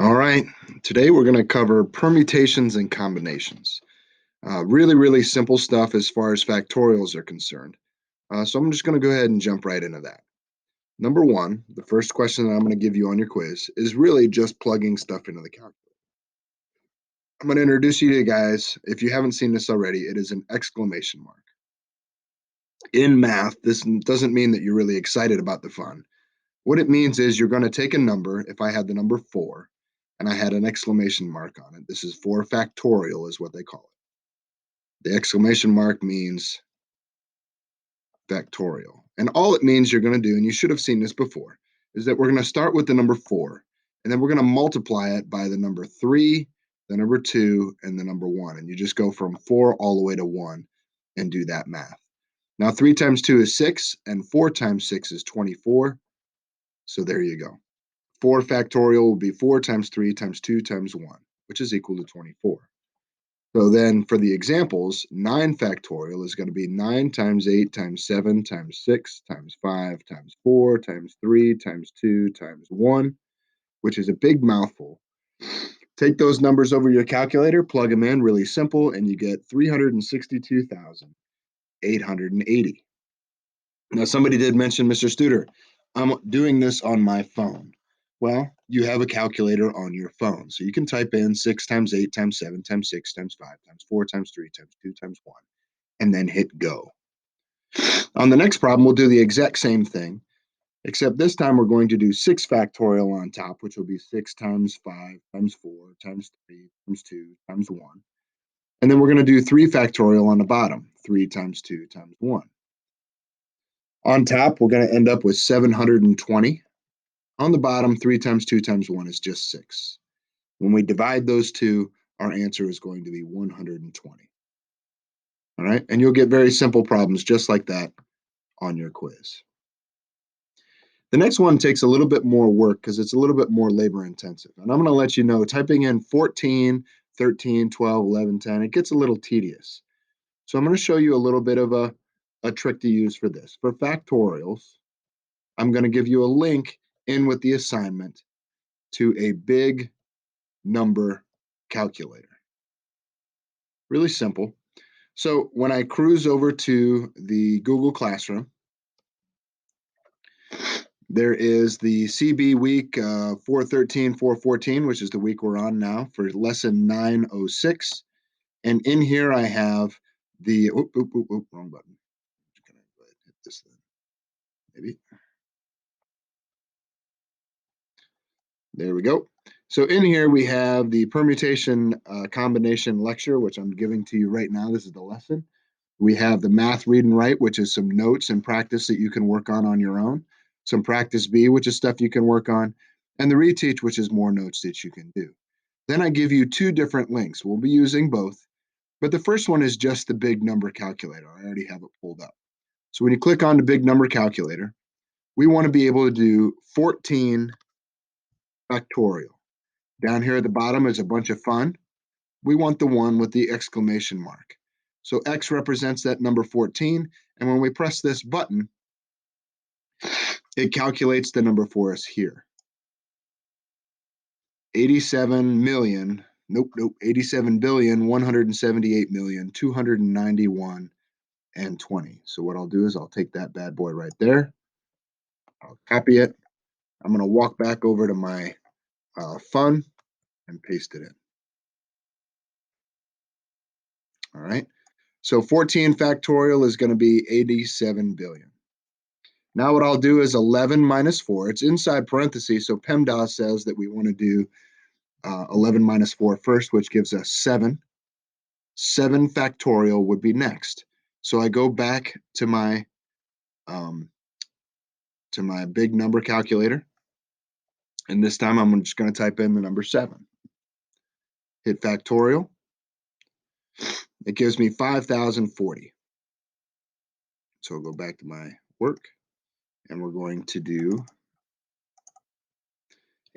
All right, today we're going to cover permutations and combinations. Really simple stuff as far as factorials are concerned. So I'm just going to go ahead and jump right into that. Number one, the first question that I'm going to give you on your quiz is really just plugging stuff into the calculator. I'm going to introduce you to guys. If you haven't seen this already, it is an exclamation mark. In math, this doesn't mean that you're really excited about the fun. What it means is you're going to take a number. If I had the number 4 and I had an exclamation mark on it, this is 4 factorial is what they call it. The exclamation mark means factorial. And all it means you're going to do, and you should have seen this before, is that we're going to start with the number 4, and then we're going to multiply it by the number 3, the number 2, and the number 1. And you just go from 4 all the way to 1 and do that math. Now, 3 times 2 is 6, and 4 times 6 is 24. So there you go. 4 factorial will be 4 times 3 times 2 times 1, which is equal to 24. So then for the examples, 9 factorial is going to be 9 times 8 times 7 times 6 times 5 times 4 times 3 times 2 times 1, which is a big mouthful. Take those numbers over your calculator, plug them in, really simple, and you get 362,880. Now, somebody did mention, Mr. Studer, I'm doing this on my phone. Well, you have a calculator on your phone. So you can type in 6 times 8 times 7 times 6 times 5 times 4 times 3 times 2 times 1, and then hit go. On the next problem, we'll do the exact same thing, except this time we're going to do 6 factorial on top, which will be 6 times 5 times 4 times 3 times 2 times 1. And then we're going to do 3 factorial on the bottom, 3 times 2 times 1. On top, we're going to end up with 720. On the bottom, 3 times 2 times 1 is just 6. When we divide those two, our answer is going to be 120. All right, and you'll get very simple problems just like that on your quiz. The next one takes a little bit more work because it's a little bit more labor intensive. And I'm going to let you know, typing in 14, 13, 12, 11, 10, it gets a little tedious. So I'm going to show you a little bit of a trick to use for this. For factorials, I'm going to give you a link in with the assignment to a big number calculator. Really simple. So when I cruise over to the Google Classroom, there is the CB week 413, 414, which is the week we're on now for lesson 906. And in here I have the, wrong button. Can I go ahead and hit this then? Maybe. There we go. So in here we have the permutation combination lecture, which I'm giving to you right now. This is the lesson. We have the math read and write, which is some notes and practice that you can work on your own. Some practice B, which is stuff you can work on. And the reteach, which is more notes that you can do. Then I give you 2 different links. We'll be using both. But the first one is just the big number calculator. I already have it pulled up. So when you click on the big number calculator, we want to be able to do 14 factorial. Down here at the bottom is a bunch of fun. We want the one with the exclamation mark. So X represents that number 14. And when we press this button, it calculates the number for us here. 87 million, 87,178,291 and 20. So what I'll do is I'll take that bad boy right there. I'll copy it. I'm going to walk back over to my fun and paste it in. All right. So 14 factorial is going to be 87 billion. Now what I'll do is 11 minus 4. It's inside parentheses, so PEMDAS says that we want to do 11 minus 4 first, which gives us 7. 7 factorial would be next. So I go back to my big number calculator, and this time I'm just going to type in the number 7. Hit factorial. It gives me 5,040. So I'll go back to my work, and we're going to do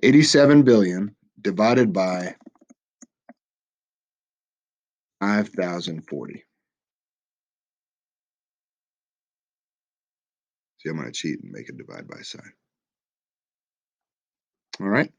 87 billion divided by 5,040. See, I'm going to cheat and make a divide by sign. All right.